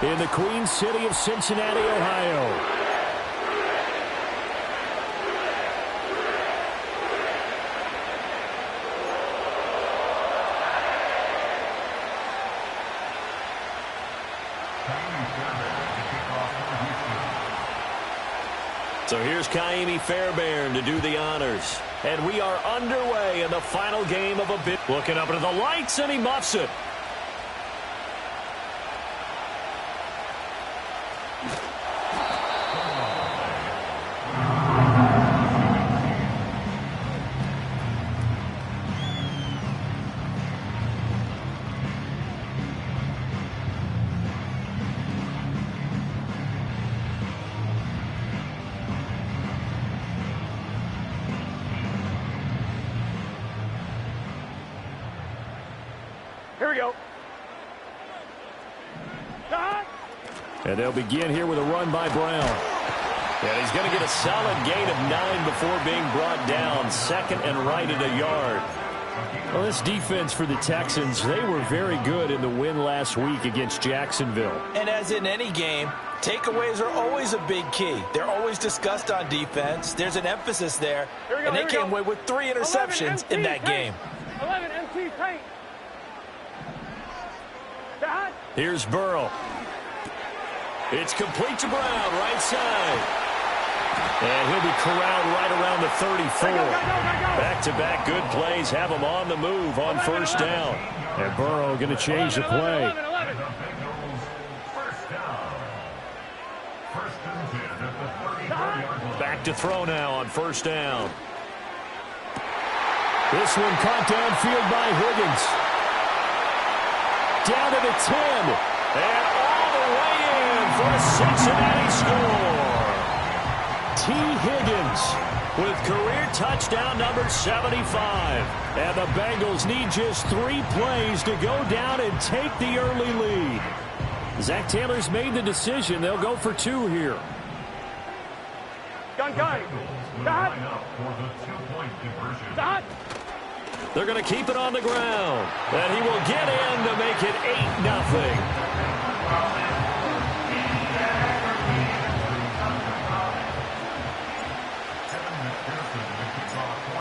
in the Queen City of Cincinnati, Ohio. So here's Kaimi Fairbairn to do the honors. And we are underway in the final game of a bit. Looking up into the lights, and he muffs it. Here we go. And they'll begin here with a run by Brown. And he's going to get a solid gain of 9 before being brought down. Second and right at a yard. Well, this defense for the Texans, they were very good in the win last week against Jacksonville. And as in any game, takeaways are always a big key. They're always discussed on defense. There's an emphasis there. And they came away with 3 interceptions in that game. 11 MT tight. Here's Burrow. It's complete to Brown, right side. And he'll be corralled right around the 34. Back-to-back good plays have him on the move on first down. And Burrow going to change the play. Back to throw now on first down. This one caught downfield by Higgins. Down to the 10. And all the way in for a Cincinnati score. T. Higgins with career touchdown number 75. And the Bengals need just 3 plays to go down and take the early lead. Zach Taylor's made the decision. They'll go for 2 here. Gun. They're going to keep it on the ground. And he will get in to make it 8-0.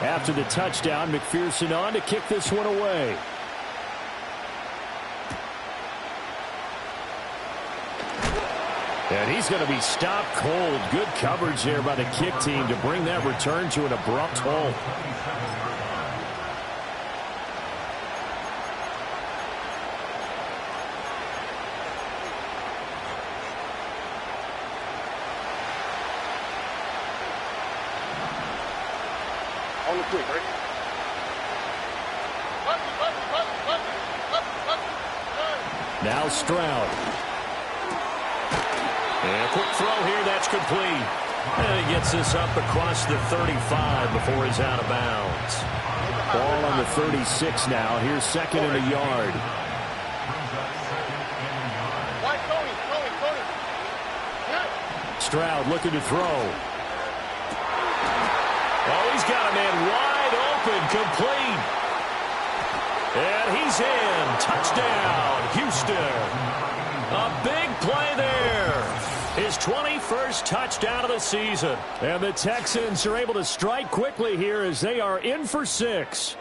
After the touchdown, McPherson on to kick this one away. And he's going to be stopped cold. Good coverage there by the kick team to bring that return to an abrupt halt. On the quick, right? Now Stroud. And a quick throw here, that's complete. And he gets this up across the 35 before he's out of bounds. Ball on the 36 now. Here's second and a yard. Stroud looking to throw. Oh, he's got a man wide open, complete. And he's in. Touchdown, Houston. A big play there. His 21st touchdown of the season. And the Texans are able to strike quickly here as they are in for 6.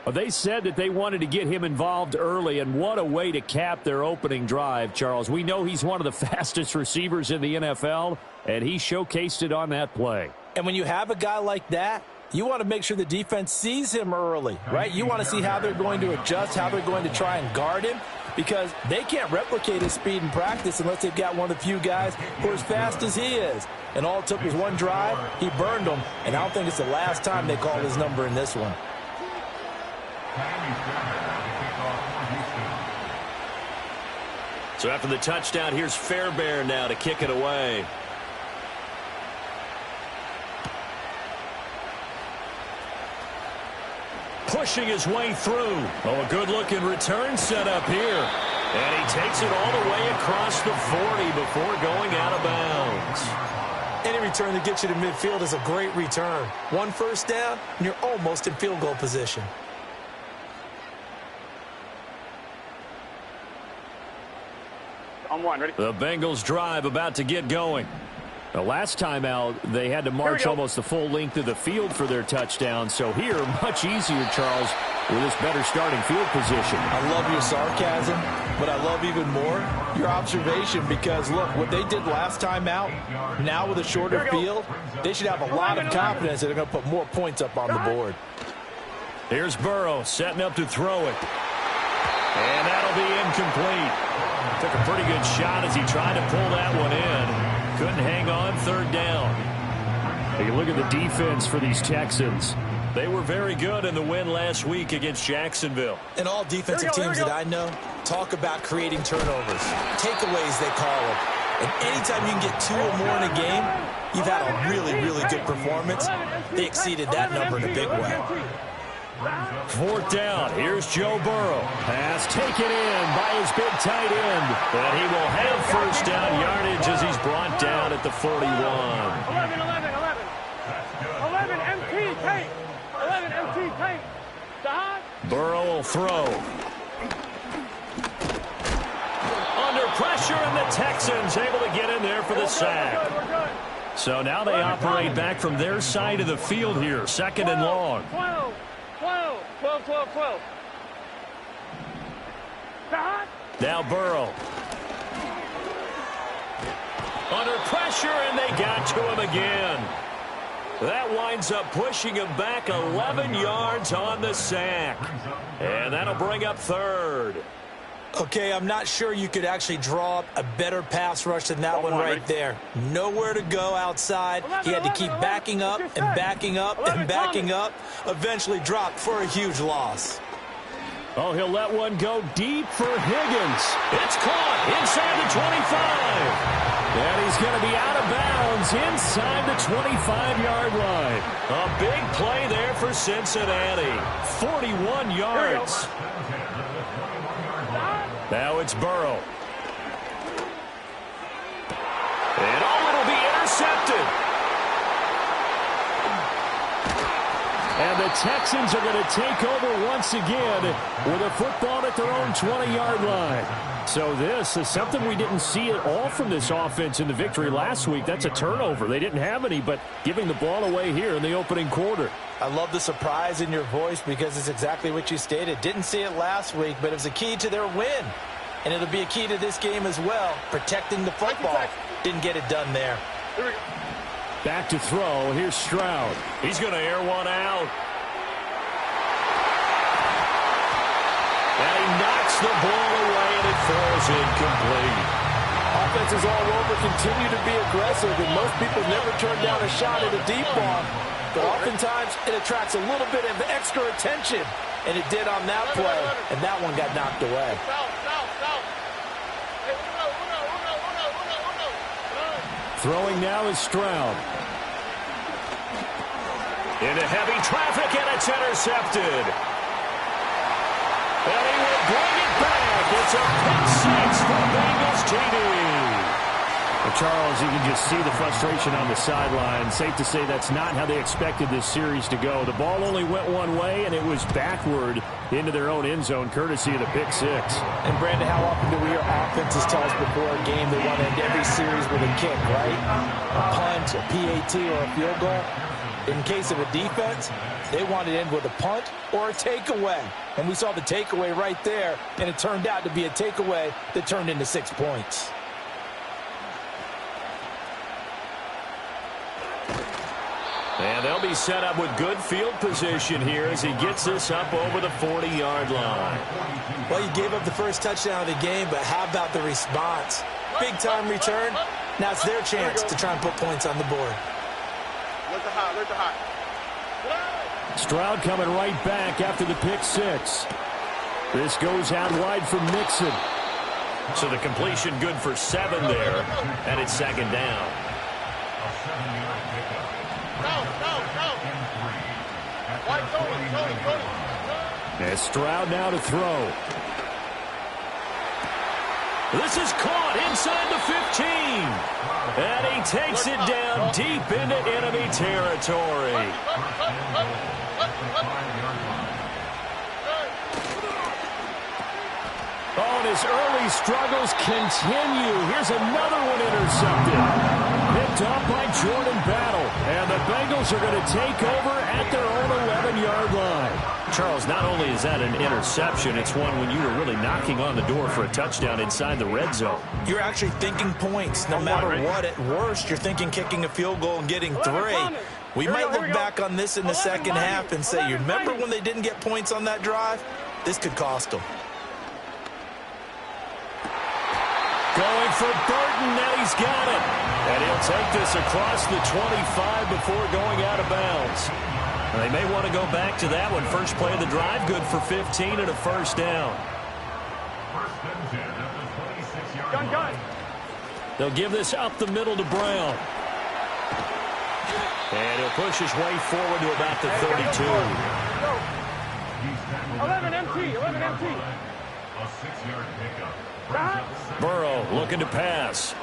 Well, they said that they wanted to get him involved early, and what a way to cap their opening drive, Charles. We know he's one of the fastest receivers in the NFL, and he showcased it on that play. And when you have a guy like that, you want to make sure the defense sees him early, right? You want to see how they're going to adjust, how they're going to try and guard him, because they can't replicate his speed in practice unless they've got one of the few guys who are as fast as he is. And all it took was one drive. He burned them, and I don't think it's the last time they call his number in this one. So after the touchdown, here's Fairbairn now to kick it away. Pushing his way through. Oh, a good-looking return set up here. And he takes it all the way across the 40 before going out of bounds. Any return that gets you to midfield is a great return. One first down, and you're almost in field goal position. On one. Ready? The Bengals drive about to get going. The last time out, they had to march almost the full length of the field for their touchdown. So here, much easier, Charles, with this better starting field position. I love your sarcasm, but I love even more your observation because, look, what they did last time out, now with a shorter field, they should have a lot of confidence that they're going to put more points up on the board. Here's Burrow setting up to throw it. And that'll be incomplete. Took a pretty good shot as he tried to pull that one in. Couldn't hang on third down. You look at the defense for these Texans. They were very good in the win last week against Jacksonville. And all defensive teams that I know talk about creating turnovers. Takeaways, they call them. And anytime you can get 2 or more in a game, you've had a really, really good performance. They exceeded that number in a big way. Fourth down. Here's Joe Burrow. Pass taken in by his big tight end. And he will have first down yardage as he's brought down at the 41. 11, 11, 11. 11 MT tape. 11 MT tape. Burrow will throw. Under pressure, and the Texans able to get in there for the sack. So now they operate back from their side of the field here. Second and long. 12. 12, 12, 12. Now Burrow. Under pressure, and they got to him again. That winds up pushing him back 11 yards on the sack. And that'll bring up third. Okay, I'm not sure you could actually draw up a better pass rush than that one right there. Nowhere to go outside. He had to keep backing up and backing up and backing up. Eventually dropped for a huge loss. Oh, he'll let one go deep for Higgins. It's caught inside the 25. And he's going to be out of bounds inside the 25-yard line. A big play there for Cincinnati. 41 yards. Now it's Burrow. And it'll be intercepted. And the Texans are going to take over once again with a football at their own 20-yard line. So this is something we didn't see at all from this offense in the victory last week. That's a turnover. They didn't have any, but giving the ball away here in the opening quarter. I love the surprise in your voice because it's exactly what you stated. Didn't see it last week, but it was a key to their win. And it'll be a key to this game as well, protecting the football. Didn't get it done there. Back to throw. Here's Stroud. He's going to air one out. And he knocks the ball away, and it falls incomplete. Offenses all over continue to be aggressive, and most people never turn down a shot at a deep ball. But oftentimes, it attracts a little bit of extra attention, and it did on that play, and that one got knocked away. Throwing now is Stroud. Into heavy traffic, and it's intercepted. And he will bring it back. It's a pick six for Bengals TD. Well, Charles, you can just see the frustration on the sideline. Safe to say that's not how they expected this series to go. The ball only went one way, and it was backward into their own end zone, courtesy of the pick six. And, Brandon, how often do we hear offenses tell us before a game they want to end every series with a kick, right? A punt, a PAT, or a field goal. In case of a defense, they want to end with a punt or a takeaway. And we saw the takeaway right there, and it turned out to be a takeaway that turned into 6 points. And they'll be set up with good field position here as he gets this up over the 40-yard line. Well, you gave up the first touchdown of the game, but how about the response? Big-time return. Now it's their chance to try and put points on the board. Let the hot. Stroud coming right back after the pick six. This goes out wide for Mixon. So the completion good for 7 there, and it's second down. And Stroud now to throw. This is caught inside the 15. And he takes it down deep into enemy territory. Oh, and his early struggles continue. Here's another one intercepted. Picked up by Jordan Battle. And the Bengals are going to take over at their own 11-yard line. Charles, not only is that an interception, it's one when you were really knocking on the door for a touchdown inside the red zone. You're actually thinking points. No matter what, at worst, you're thinking kicking a field goal and getting 3. We might look back on this in the second half and say, you remember when they didn't get points on that drive? This could cost them. Going for Burton, and he's got it. And he'll take this across the 25 before going out of bounds. They may want to go back to that one. First play of the drive, good for 15 and a first down. Gun. They'll give this up the middle to Brown. And he'll push his way forward to about the 32. 11 MT. A 6-yard pickup. Burrow looking to pass.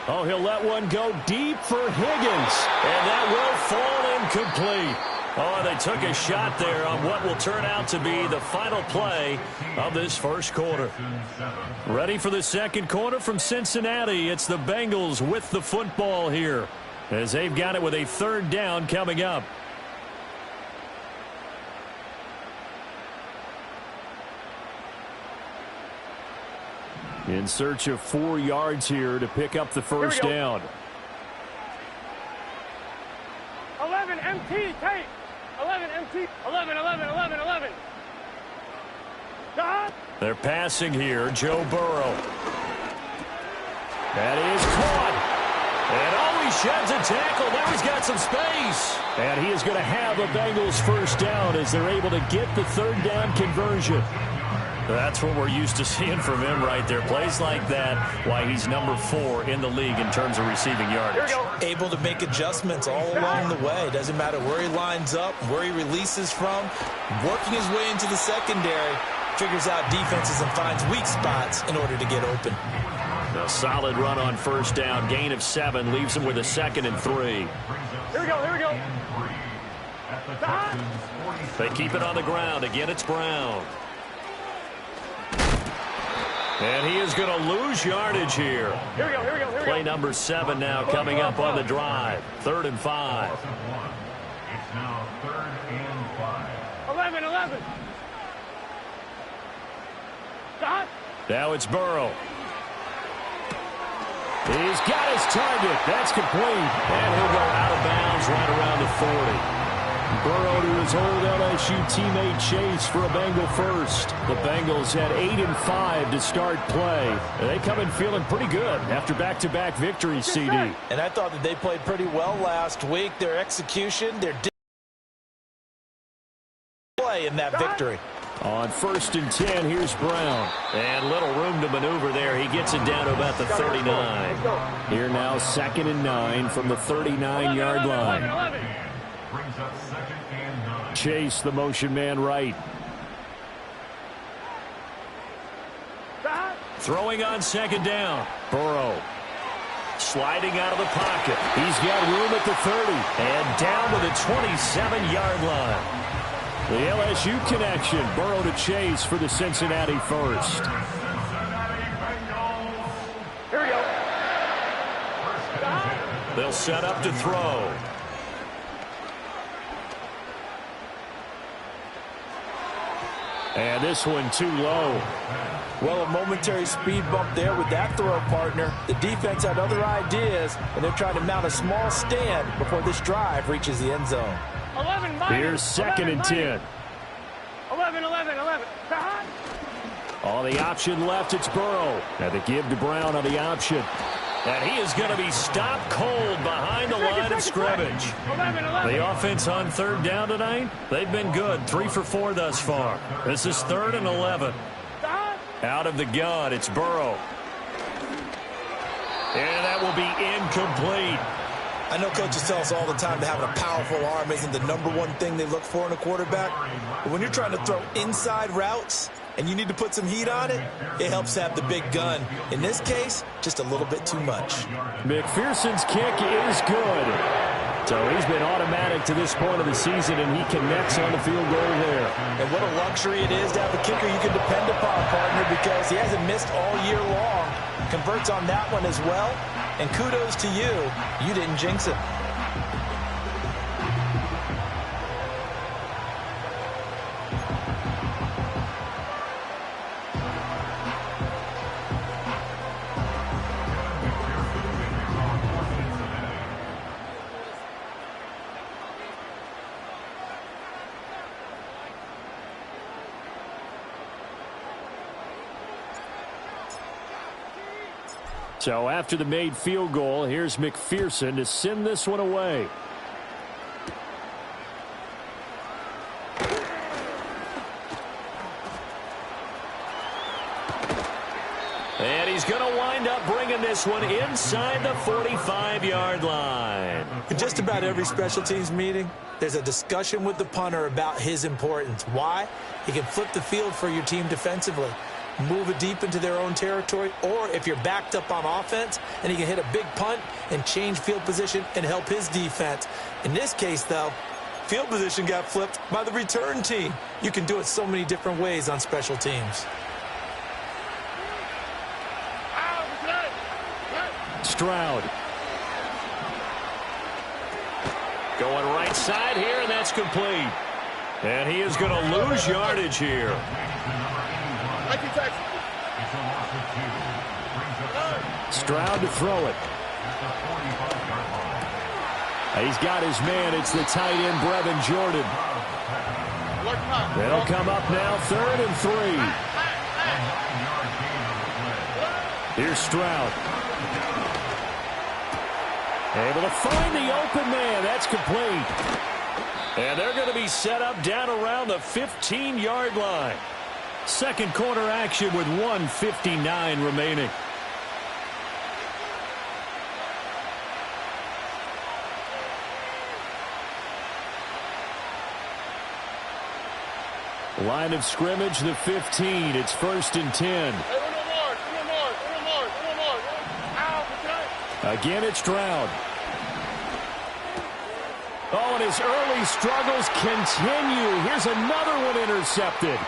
Oh, he'll let one go deep for Higgins. And that will fall incomplete. Oh, they took a shot there on what will turn out to be the final play of this first quarter. Ready for the second quarter from Cincinnati. It's the Bengals with the football here, as they've got it with a third down coming up. In search of 4 yards here to pick up the first down. 11 MT, take. 11 MT. 11. Stop. They're passing here. Joe Burrow. That is caught. And he sheds a tackle. Now he's got some space. And he is going to have a Bengals first down as they're able to get the third down conversion. That's what we're used to seeing from him right there. Plays like that, why he's number 4 in the league in terms of receiving yardage. Able to make adjustments all along the way. Doesn't matter where he lines up, where he releases from. Working his way into the secondary, figures out defenses and finds weak spots in order to get open. A solid run on first down. Gain of 7 leaves him with a 2nd and 3. Here we go. They keep it on the ground. Again, it's Brown. And he is going to lose yardage here. Here we go. Play number 7 now coming up on the drive. 3rd and 5. It's now 3rd and 5. 11. Stop. Now it's Burrow. He's got his target. That's complete. And he'll go out of bounds right around the 40. Burrow to his old LSU teammate Chase for a Bengal first. The Bengals had 8-5 to start play. They come in feeling pretty good after back-to-back victories, CD. And I thought that they played pretty well last week. Their execution, their play in that victory. On 1st and 10, here's Brown. And little room to maneuver there. He gets it down to about the 39. Here now, 2nd and 9 from the 39-yard line. Brings up 2nd and 9. Chase, the motion man right. Throwing on 2nd down. Burrow. Sliding out of the pocket. He's got room at the 30. And down to the 27-yard line. The LSU connection. Burrow to Chase for the Cincinnati first. Here we go. They'll set up to throw. And this one too low. Well, a momentary speed bump there with that throw partner. The defense had other ideas, and they're trying to mount a small stand before this drive reaches the end zone. 11 minus. Here's 2nd and 10. 11. On the option left, it's Burrow. And the give to Brown on the option. And he is going to be stopped cold behind the line of scrimmage. 11. The offense on 3rd down tonight, they've been good. 3 for 4 thus far. This is 3rd and 11. Out of the gun, it's Burrow. And that will be incomplete. I know coaches tell us all the time that having a powerful arm isn't the #1 thing they look for in a quarterback. But when you're trying to throw inside routes and you need to put some heat on it, it helps to have the big gun. In this case, just a little bit too much. McPherson's kick is good. So he's been automatic to this point of the season, and he connects on the field goal there. And what a luxury it is to have a kicker you can depend upon, partner, because he hasn't missed all year long. Converts on that one as well. And kudos to you. You didn't jinx it. So after the made field goal, here's McPherson to send this one away. And he's going to wind up bringing this one inside the 45-yard line. In just about every special teams meeting, there's a discussion with the punter about his importance. Why? He can flip the field for your team defensively, move it deep into their own territory, or if you're backed up on offense, and he can hit a big punt and change field position and help his defense. In this case, though, field position got flipped by the return team. You can do it so many different ways on special teams. Stroud. Going right side here, and that's complete. And he is going to lose yardage here. Stroud to throw it. He's got his man. It's the tight end, Brevin Jordan. They'll come up now, 3rd and 3. Here's Stroud. Able to find the open man. That's complete. And they're going to be set up down around the 15-yard line. Second quarter action with 1:59 remaining. Line of scrimmage, the 15. It's 1st and 10. Again, it's Stroud. Oh, and his early struggles continue. Here's another one intercepted.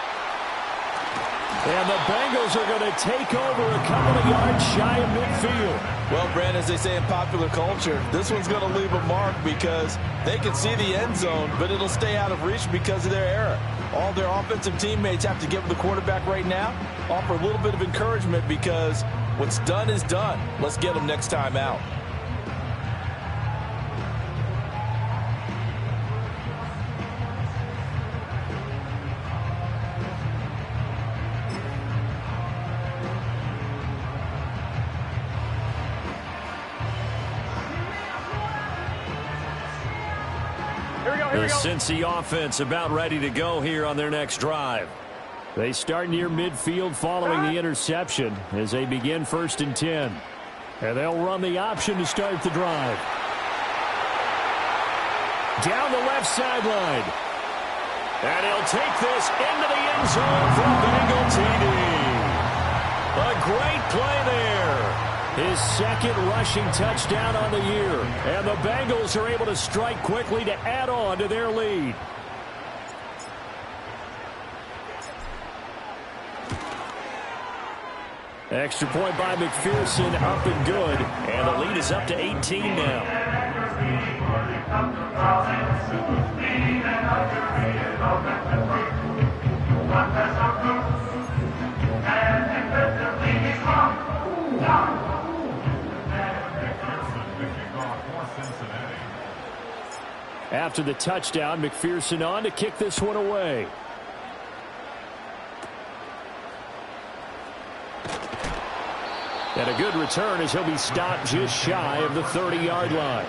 And the Bengals are going to take over a couple of yards shy of midfield. Well, Brand, as they say in popular culture, this one's going to leave a mark because they can see the end zone, but it'll stay out of reach because of their error. All their offensive teammates have to give the quarterback right now, offer a little bit of encouragement because what's done is done. Let's get them next time out. The Cincy offense about ready to go here on their next drive. They start near midfield following the interception as they begin 1st and 10. And they'll run the option to start the drive. Down the left sideline. And he'll take this into the end zone for a Bengal TD. A great play there. His second rushing touchdown on the year. And the Bengals are able to strike quickly to add on to their lead. Extra point by McPherson, up and good. And the lead is up to 18 now. After the touchdown, McPherson on to kick this one away. And a good return as he'll be stopped just shy of the 30-yard line.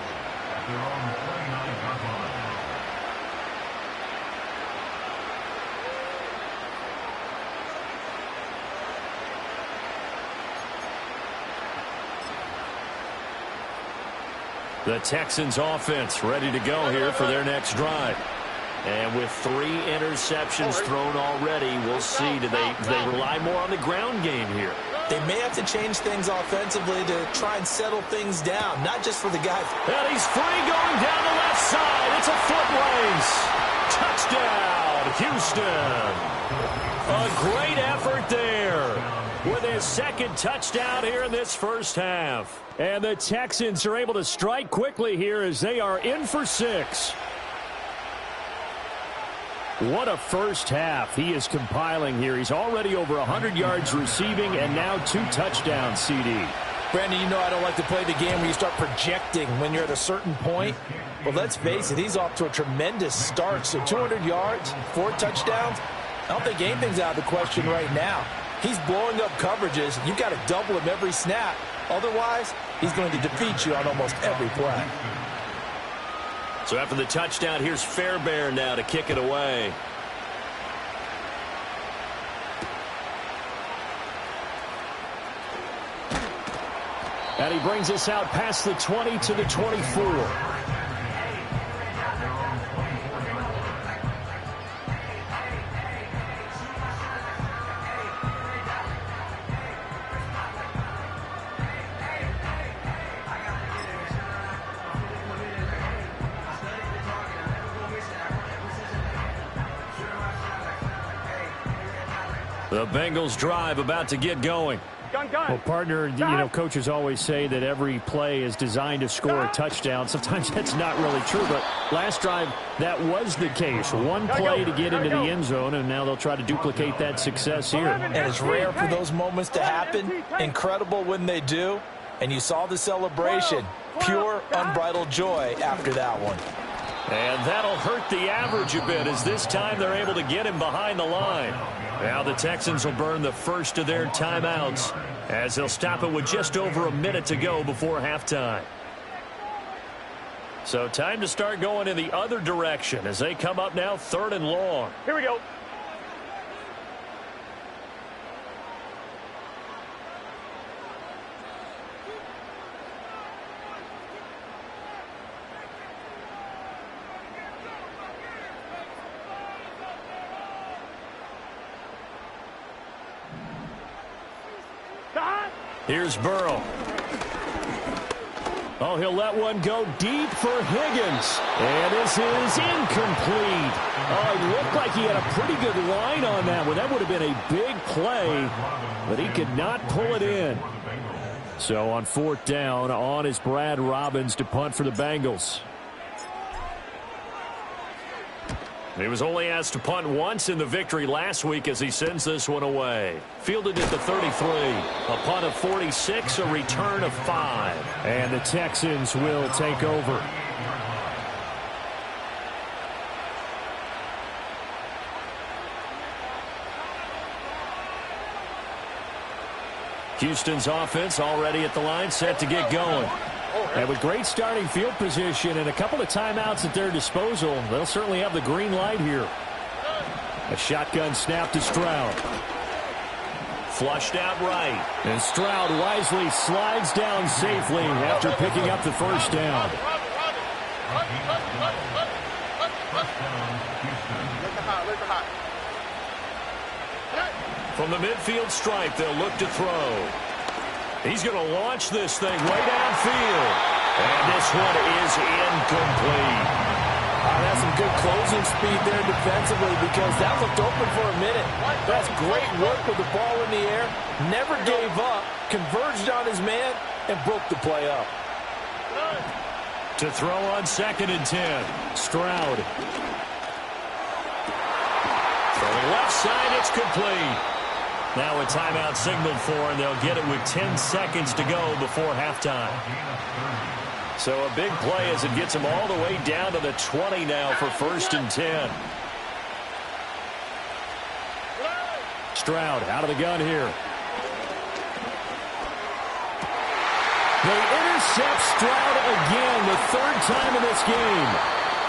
The Texans offense ready to go here for their next drive. And with 3 interceptions thrown already, we'll see. Do they rely more on the ground game here? They may have to change things offensively to try and settle things down, not just for the guys. And he's free going down the left side. It's a foot race. Touchdown, Houston. A great effort there with his second touchdown here in this first half. And the Texans are able to strike quickly here as they are in for 6. What a first half he is compiling here. He's already over 100 yards receiving and now 2 touchdowns, CD. Brandon, you know I don't like to play the game where you start projecting when you're at a certain point. But let's face it, he's off to a tremendous start. So 200 yards, 4 touchdowns. I don't think anything's out of the question right now. He's blowing up coverages. You've got to double him every snap. Otherwise, he's going to defeat you on almost every play. So after the touchdown, here's Fairbairn now to kick it away. And he brings us out past the 20 to the 24. The Bengals drive about to get going. Well, partner, coaches always say that every play is designed to score a touchdown. Sometimes that's not really true, but last drive, that was the case. One play to get into the end zone, and now they'll try to duplicate that success here. And it's rare for those moments to happen. Incredible when they do. And you saw the celebration. Pure, unbridled joy after that one. And that'll hurt the average a bit as this time they're able to get him behind the line. Now the Texans will burn the first of their timeouts as they'll stop it with just over a minute to go before halftime. So time to start going in the other direction as they come up now 3rd and long. Here we go. Here's Burrow. Oh, he'll let one go deep for Higgins. And this is incomplete. Oh, it looked like he had a pretty good line on that one. That would have been a big play, but he could not pull it in. So on 4th down, on is Brad Robbins to punt for the Bengals. He was only asked to punt once in the victory last week as he sends this one away. Fielded at the 33. A punt of 46, a return of 5. And the Texans will take over. Houston's offense already at the line, set to get going. And with great starting field position and a couple of timeouts at their disposal, they'll certainly have the green light here. A shotgun snap to Stroud. Flushed out right. And Stroud wisely slides down safely after picking up the first down. From the midfield stripe, they'll look to throw. He's going to launch this thing way downfield. And this one is incomplete. That's some good closing speed there defensively because that looked open for a minute. That's great work with the ball in the air. Never gave up, converged on his man, and broke the play up. To throw on 2nd and 10. Stroud. From the left side, it's complete. Now a timeout signaled for, and they'll get it with 10 seconds to go before halftime. So a big play as it gets them all the way down to the 20 now for 1st and 10. Stroud out of the gun here. They intercept Stroud again, the 3rd time in this game.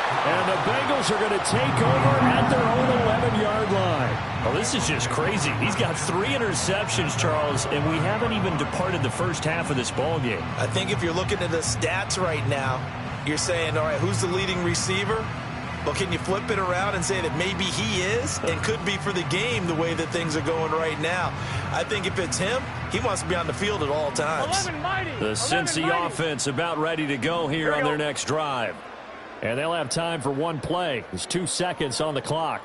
And the Bengals are going to take over at their own 11-yard line. Oh, this is just crazy. He's got 3 interceptions, Charles, and we haven't even departed the first half of this ballgame. I think if you're looking at the stats right now, you're saying, all right, who's the leading receiver? Well, can you flip it around and say that maybe he is and could be for the game the way that things are going right now? I think if it's him, he wants to be on the field at all times. The Cincy offense about ready to go here on their next drive. And they'll have time for one play. There's 2 seconds on the clock.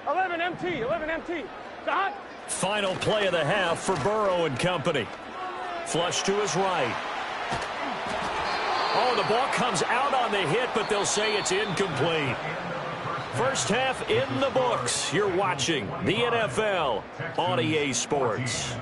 11 MT, 11 MT. Dot. Final play of the half for Burrow and company. Flush to his right. Oh, the ball comes out on the hit, but they'll say it's incomplete. First half in the books. You're watching the NFL on EA Sports.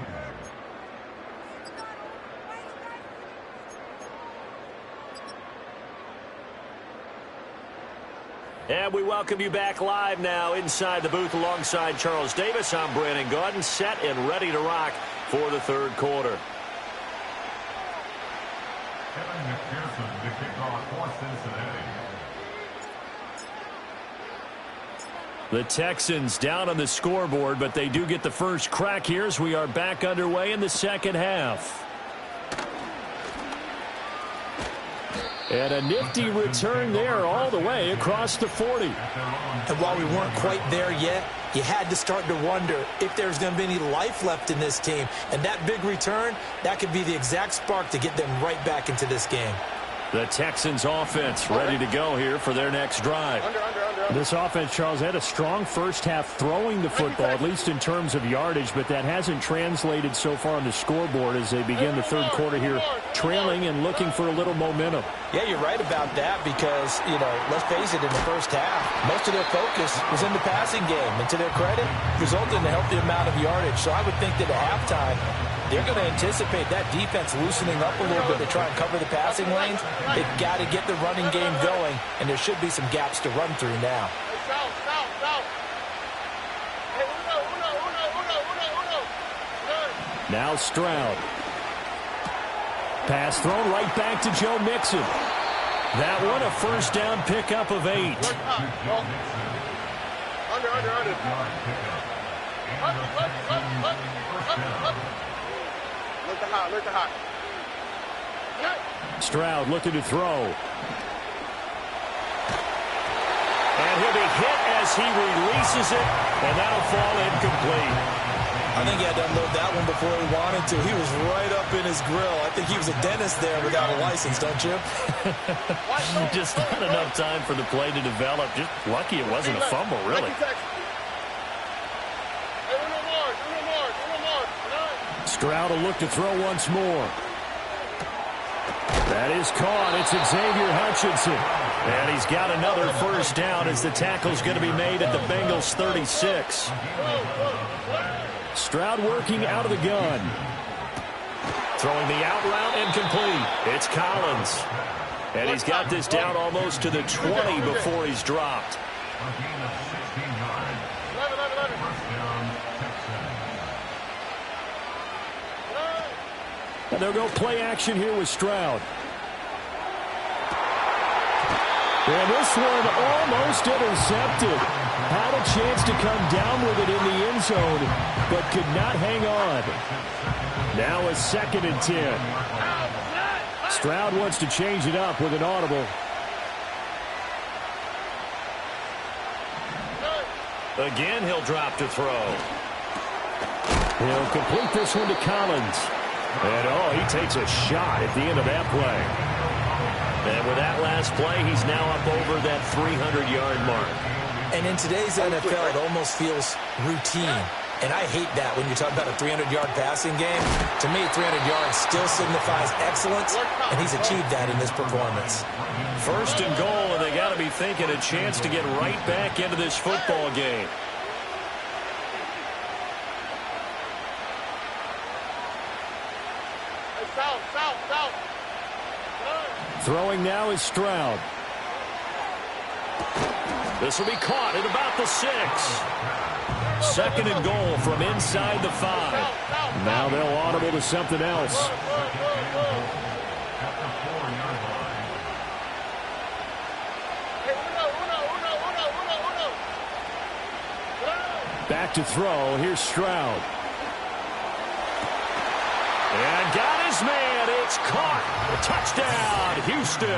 And we welcome you back live now inside the booth alongside Charles Davis. I'm Brandon Gaudin, set and ready to rock for the third quarter. The kickoff for Cincinnati. The Texans down on the scoreboard, but they do get the first crack here as we are back underway in the second half. And a nifty return there all the way across the 40. And while we weren't quite there yet, you had to start to wonder if there's going to be any life left in this team. And that big return, that could be the exact spark to get them right back into this game. The Texans offense ready to go here for their next drive. This offense, Charles, had a strong first half throwing the football, at least in terms of yardage, but that hasn't translated so far on the scoreboard as they begin the third quarter here, trailing and looking for a little momentum. Yeah, you're right about that because, let's face it, in the first half, most of their focus was in the passing game. And to their credit, resulted in a healthy amount of yardage. So I would think that at halftime, they're going to anticipate that defense loosening up a little bit to try and cover the passing lanes. They've got to get the running game going, and there should be some gaps to run through now. Now Stroud. Pass thrown right back to Joe Mixon. That one a first down pickup of 8. Under. Look the hot. Stroud looking to throw. And he'll be hit as he releases it, and that'll fall incomplete. I think he had to unload that one before he wanted to. He was right up in his grill. I think he was a dentist there without a license, don't you? Just not enough time for the play to develop. Just lucky it wasn't a fumble, really. Stroud will look to throw once more. That is caught. It's Xavier Hutchinson. And he's got another first down as the tackle's going to be made at the Bengals 36. Stroud working out of the gun. Throwing the out route incomplete. It's Collins. And he's got this down almost to the 20 before he's dropped. And they'll go play action here with Stroud. And this one almost intercepted. Had a chance to come down with it in the end zone, but could not hang on. Now a 2nd and 10. Stroud wants to change it up with an audible. Again, he'll drop to throw. He'll complete this one to Collins. And, he takes a shot at the end of that play. And with that last play, he's now up over that 300-yard mark. And in today's NFL, it almost feels routine. And I hate that when you talk about a 300-yard passing game. To me, 300 yards still signifies excellence, and he's achieved that in this performance. First and goal, and they got to be thinking a chance to get right back into this football game. Throwing now is Stroud. This will be caught at about the 6. 2nd and goal from inside the 5. Now they'll audible to something else. Back to throw. Here's Stroud. And got his man. It's caught. Touchdown, Houston.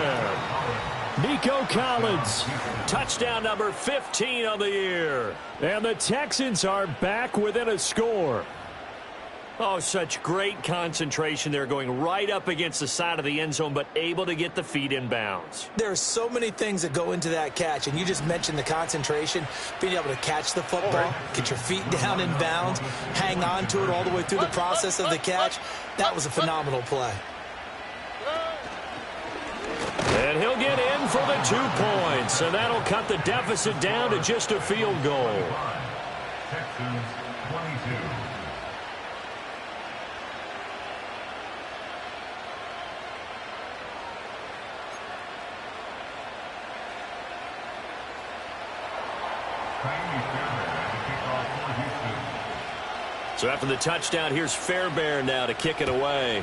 Nico Collins. Touchdown number 15 on the year. And the Texans are back within a score. Oh, such great concentration there, going right up against the side of the end zone, but able to get the feet in bounds. There are so many things that go into that catch, and you just mentioned the concentration, being able to catch the football, get your feet down in bounds, hang on to it all the way through the process of the catch. That was a phenomenal play. And he'll get in for the 2 points, and that'll cut the deficit down to just a field goal. Texans 22. So after the touchdown, here's Fairbairn now to kick it away.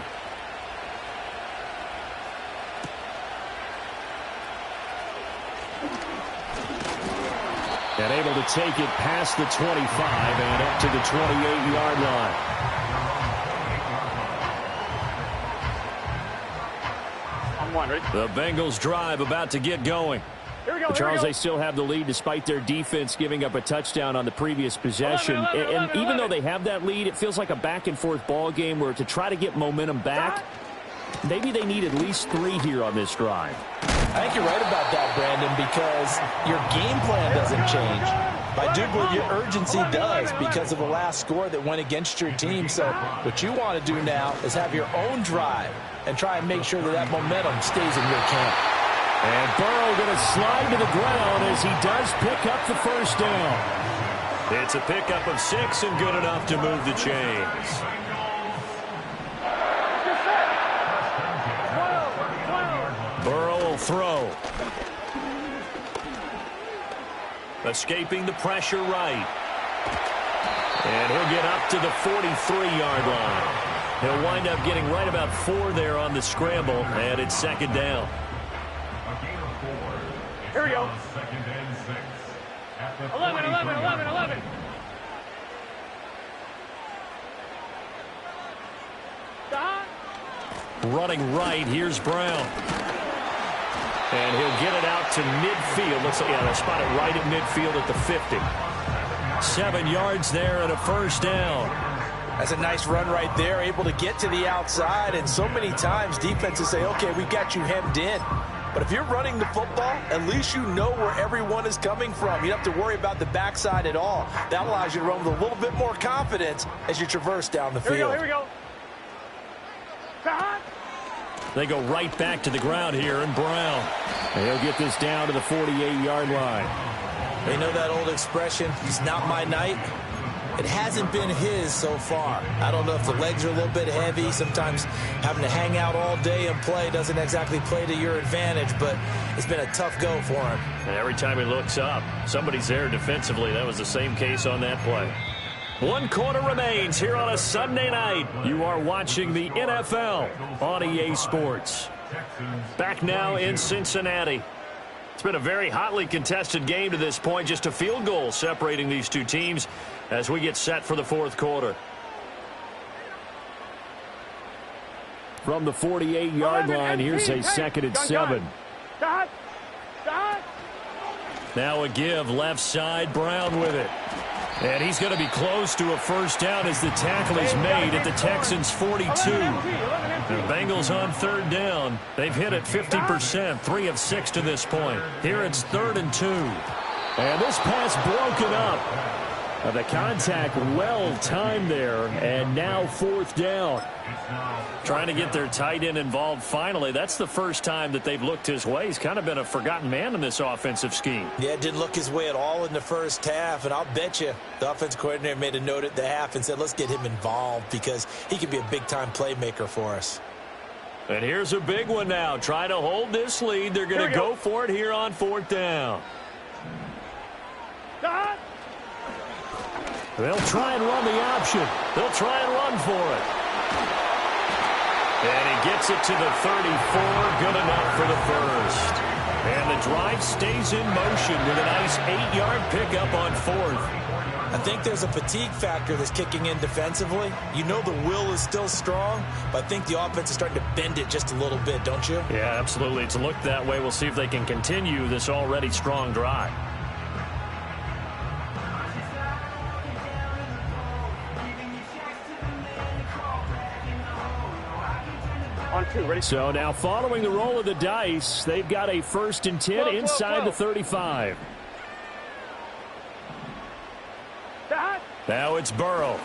And able to take it past the 25 and up to the 28-yard line. I'm one, right? The Bengals drive about to get going. Here we go, Charles, they still have the lead despite their defense giving up a touchdown on the previous possession. 11. Even though they have that lead, it feels like a back-and-forth ball game where to try to get momentum back, maybe they need at least 3 here on this drive. I think you're right about that, Brandon, because your game plan doesn't change. By Dublin, your urgency does because of the last score that went against your team. So what you want to do now is have your own drive and try and make sure that that momentum stays in your camp. And Burrow going to slide to the ground as he does pick up the first down. It's a pickup of 6 and good enough to move the chains. Burrow will throw. Escaping the pressure right. And he'll get up to the 43-yard line. He'll wind up getting right about 4 there on the scramble, and it's 2nd down. Here we go. 11. Running right, here's Brown. And he'll get it out to midfield. Looks like, they'll spot it right at midfield at the 50. 7 yards there and a first down. That's a nice run right there, able to get to the outside. And so many times defenses say, okay, we've got you hemmed in. But if you're running the football, at least you know where everyone is coming from. You don't have to worry about the backside at all. That allows you to run with a little bit more confidence as you traverse down the field. Here we go. They go right back to the ground here, and Brown. He'll get this down to the 48-yard line. They know that old expression, it's not my night. It hasn't been his so far. I don't know if the legs are a little bit heavy. Sometimes having to hang out all day and play doesn't exactly play to your advantage, but it's been a tough go for him. And every time he looks up, somebody's there defensively. That was the same case on that play. 1 quarter remains here on a Sunday night. You are watching the NFL on EA Sports. Back now in Cincinnati. It's been a very hotly contested game to this point. Just a field goal separating these two teams as we get set for the 4th quarter. From the 48-yard line, here's a 2nd and 7. Now a give, left side, Brown with it. And he's going to be close to a first down as the tackle is made at the Texans' 42. The Bengals on 3rd down. They've hit it 50%, 3 of 6 to this point. Here it's 3rd and 2. And this pass broken up. The contact well timed there, and now 4th down. Trying to get their tight end involved finally. That's the first time that they've looked his way. He's kind of been a forgotten man in this offensive scheme. Yeah, it didn't look his way at all in the first half, and I'll bet you the offensive coordinator made a note at the half and said, let's get him involved because he could be a big-time playmaker for us. And here's a big one now. Trying to hold this lead. They're going to go for it here on 4th down. They'll try and run the option. They'll try and run for it. And he gets it to the 34. Good enough for the first. And the drive stays in motion with a nice 8-yard pickup on 4th. I think there's a fatigue factor that's kicking in defensively. You know the will is still strong, but I think the offense is starting to bend it just a little bit, don't you? Yeah, absolutely. It's looked that way. We'll see if they can continue this already strong drive. On 2, ready? So now following the roll of the dice, they've got a 1st and 10 inside the 35. Now it's Burrow.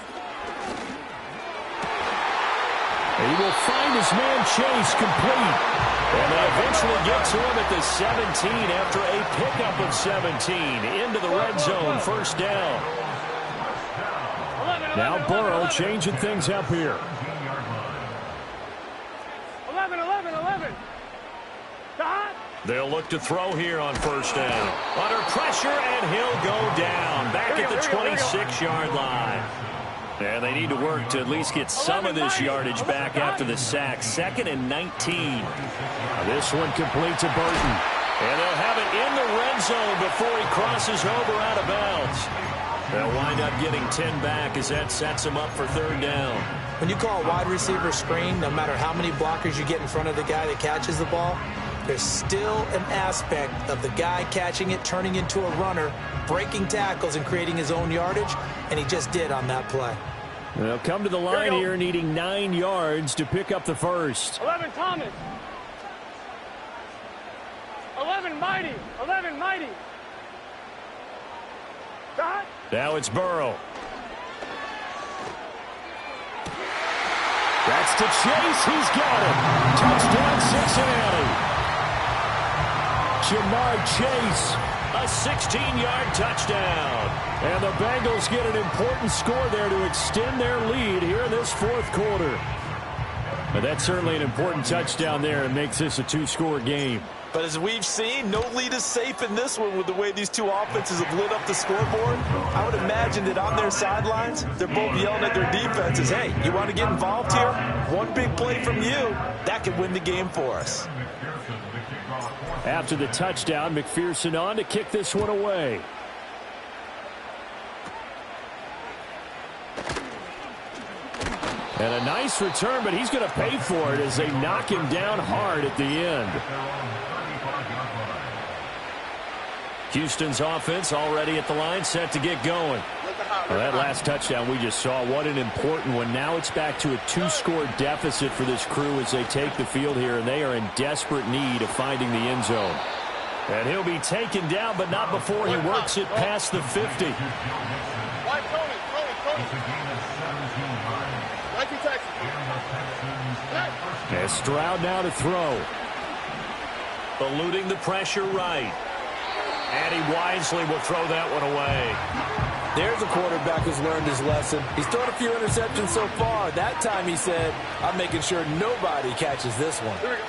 He will find his man Chase complete. And they eventually get to him at the 17 after a pickup of 17 into the red zone, 1st down. Now Burrow changing things up here. 11. They'll look to throw here on 1st down. Under pressure, and he'll go down back at the 26-yard line. And they need to work to at least get some of this yardage back after the sack. 2nd and 19. This one complete to Burton. And they'll have it in the red zone before he crosses over out of bounds. They'll wind up getting 10 back as that sets him up for 3rd down. When you call a wide receiver screen, no matter how many blockers you get in front of the guy that catches the ball, there's still an aspect of the guy catching it, turning into a runner, breaking tackles and creating his own yardage, and he just did on that play. They'll come to the line here needing 9 yards to pick up the 1st. 11, Thomas. 11, Mighty. 11, Mighty. Now it's Burrow. That's to Chase. He's got it. Touchdown, Cincinnati. Jamar Chase. A 16-yard touchdown. And the Bengals get an important score there to extend their lead here in this 4th quarter. But that's certainly an important touchdown there and makes this a 2-score game. But as we've seen, no lead is safe in this one with the way these two offenses have lit up the scoreboard. I would imagine that on their sidelines, they're both yelling at their defenses, hey, you want to get involved here? One big play from you, that could win the game for us. After the touchdown, McPherson on to kick this one away. And a nice return, but he's going to pay for it as they knock him down hard at the end. Houston's offense already at the line, set to get going. Well, that last touchdown we just saw, what an important one. Now it's back to a 2-score deficit for this crew as they take the field here, and they are in desperate need of finding the end zone. And he'll be taken down, but not before he works it past the 50. And Stroud now to throw. Eluding the pressure right. And he wisely will throw that one away. There's a quarterback who's learned his lesson. He's thrown a few interceptions so far. That time he said, I'm making sure nobody catches this one. Here we go.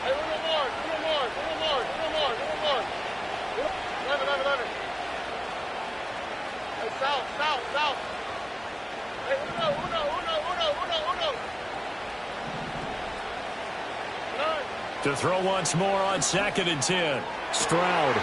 Hey, a little more. 11. Hey, south. Hey, uno. To throw once more on 2nd and 10. Stroud.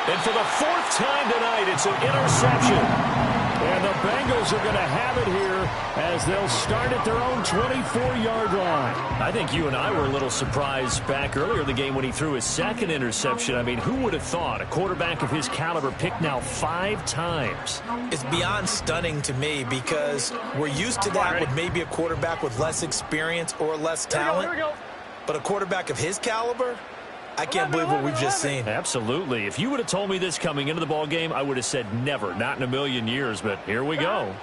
And for the 4th time tonight, it's an interception. And the Bengals are going to have it here as they'll start at their own 24-yard line. I think you and I were a little surprised back earlier in the game when he threw his 2nd interception. I mean, who would have thought a quarterback of his caliber picked now 5 times? It's beyond stunning to me because we're used to that with maybe a quarterback with less experience or less talent. Here we go. But a quarterback of his caliber, I can't believe what we've just seen. Absolutely. If you would have told me this coming into the ball game, I would have said never, not in a million years. But here we go.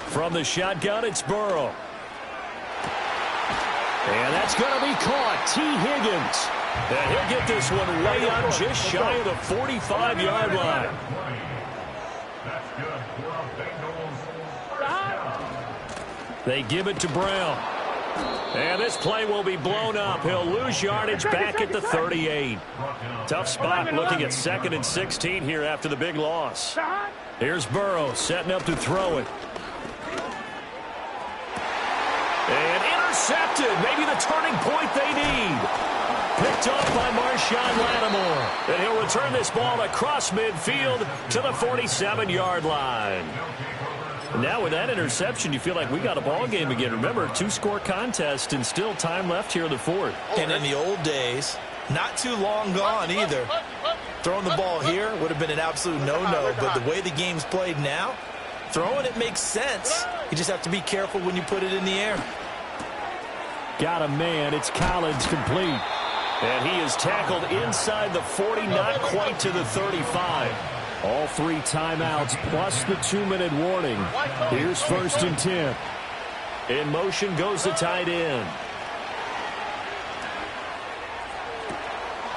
From the shotgun, it's Burrow. And that's going to be caught. T. Higgins. And he'll get this one way up just shy of the 45-yard line. They give it to Brown. And this play will be blown up. He'll lose yardage back at the 38. Tough spot looking at 2nd and 16 here after the big loss. Here's Burrow setting up to throw it. And intercepted. Maybe the turning point they need. Picked up by Marshawn Lattimore. And he'll return this ball across midfield to the 47-yard line. And now with that interception, you feel like we got a ball game again. Remember, 2-score contest and still time left here in the fourth. And in the old days, not too long gone either. Throwing the ball here would have been an absolute no-no, but the way the game's played now, throwing it makes sense. You just have to be careful when you put it in the air. Got a man. It's Collins, complete. And he is tackled inside the 40, not quite to the 35. All 3 timeouts plus the 2-minute warning. Here's 1st and 10. In motion goes the tight end.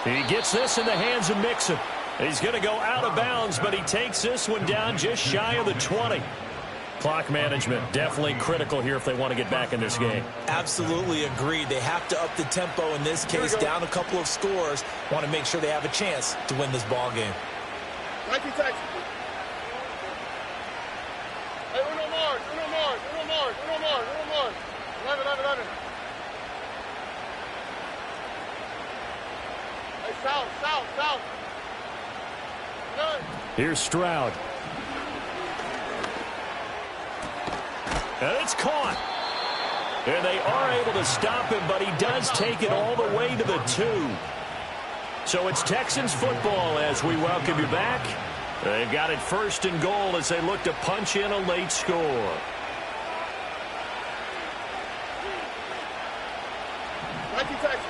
He gets this in the hands of Mixon. He's going to go out of bounds, but he takes this one down just shy of the 20. Clock management definitely critical here if they want to get back in this game. Absolutely agreed. They have to up the tempo in this case, down a couple of scores. Want to make sure they have a chance to win this ball game. Nike Texas. Hey, uno more. 11. Hey, south. Good. Here's Stroud. And it's caught. And they are able to stop him, but he does take it all the way to the 2. So it's Texans football as we welcome you back. They've got it 1st and goal as they look to punch in a late score. Nike Texas.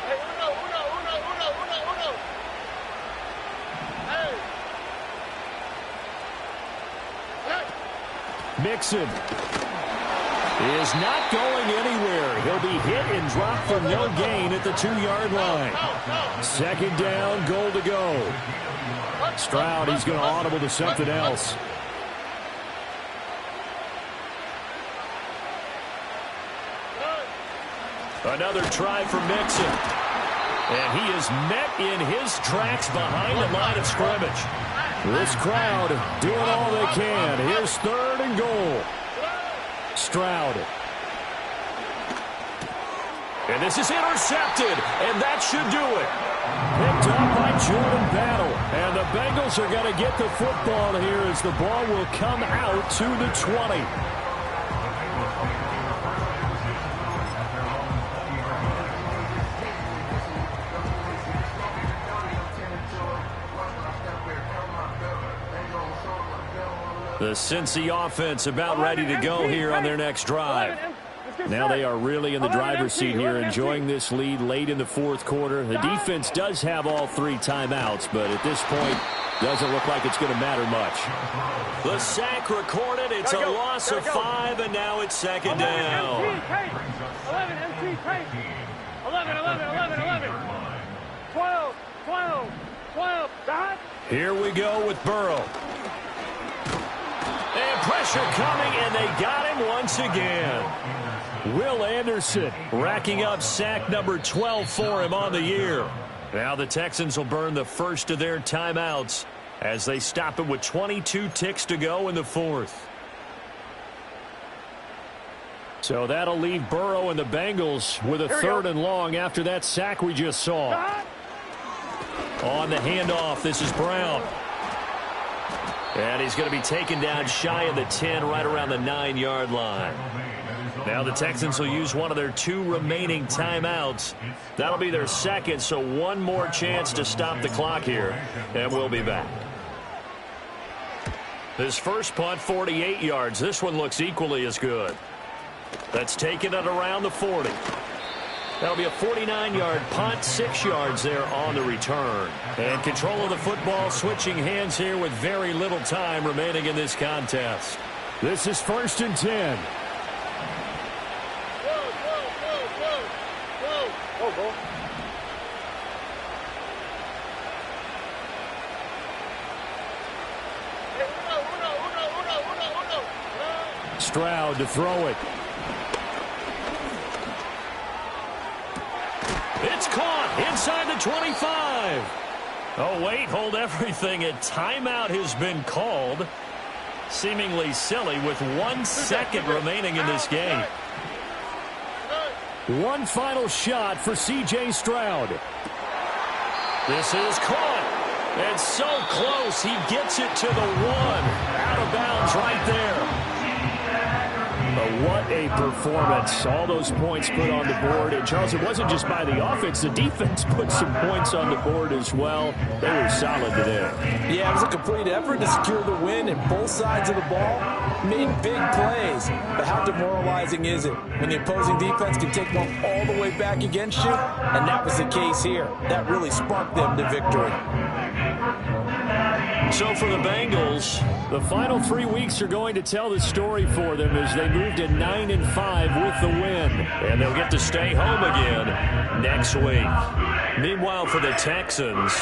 Hey, uno. Hey. Mixon is not going anywhere. He'll be hit and dropped for no gain at the 2-yard line. 2nd down, goal to go. Stroud, he's going to audible to something else. Another try for Mixon. And he is met in his tracks behind the line of scrimmage. This crowd doing all they can. Here's 3rd and goal. Stroud. And this is intercepted, and that should do it. Picked up by Jordan Battle. And the Bengals are going to get the football here as the ball will come out to the 20. The Cincy offense about ready to go here on their next drive. Now they are really in the driver's seat here, enjoying this lead late in the 4th quarter. The defense does have all 3 timeouts, but at this point, doesn't look like it's going to matter much. The sack recorded. It's a loss of 5, and now it's 2nd down. 11 MT Tate. 11. 12. Dot. Here we go with Burrow. And pressure coming, and they got him once again. Will Anderson racking up sack number 12 for him on the year. Now the Texans will burn the first of their timeouts as they stop it with 22 ticks to go in the 4th. So that'll leave Burrow and the Bengals with a 3rd and long after that sack we just saw. On the handoff, this is Brown. And he's going to be taken down shy of the 10, right around the 9-yard line. Now the Texans will use one of their 2 remaining timeouts. That'll be their 2nd, so one more chance to stop the clock here, and we'll be back. His first punt, 48 yards. This one looks equally as good. That's taken it around the 40. That'll be a 49-yard punt, 6 yards there on the return. And control of the football switching hands here with very little time remaining in this contest. This is 1st and 10. Stroud to throw it. It's caught inside the 25. Oh, wait, hold everything. A timeout has been called. Seemingly silly with 1 second remaining in this game. One final shot for C.J. Stroud. This is caught. It's so close. He gets it to the 1. Out of bounds right there. But what a performance. All those points put on the board. And, Charles, it wasn't just by the offense. The defense put some points on the board as well. They were solid today. Yeah, it was a complete effort to secure the win, and both sides of the ball made big plays. But how demoralizing is it when the opposing defense can take one all the way back against you? And that was the case here. That really sparked them to victory. So for the Bengals, the final 3 weeks are going to tell the story for them as they move to 9-5 with the win. And they'll get to stay home again next week. Meanwhile, for the Texans,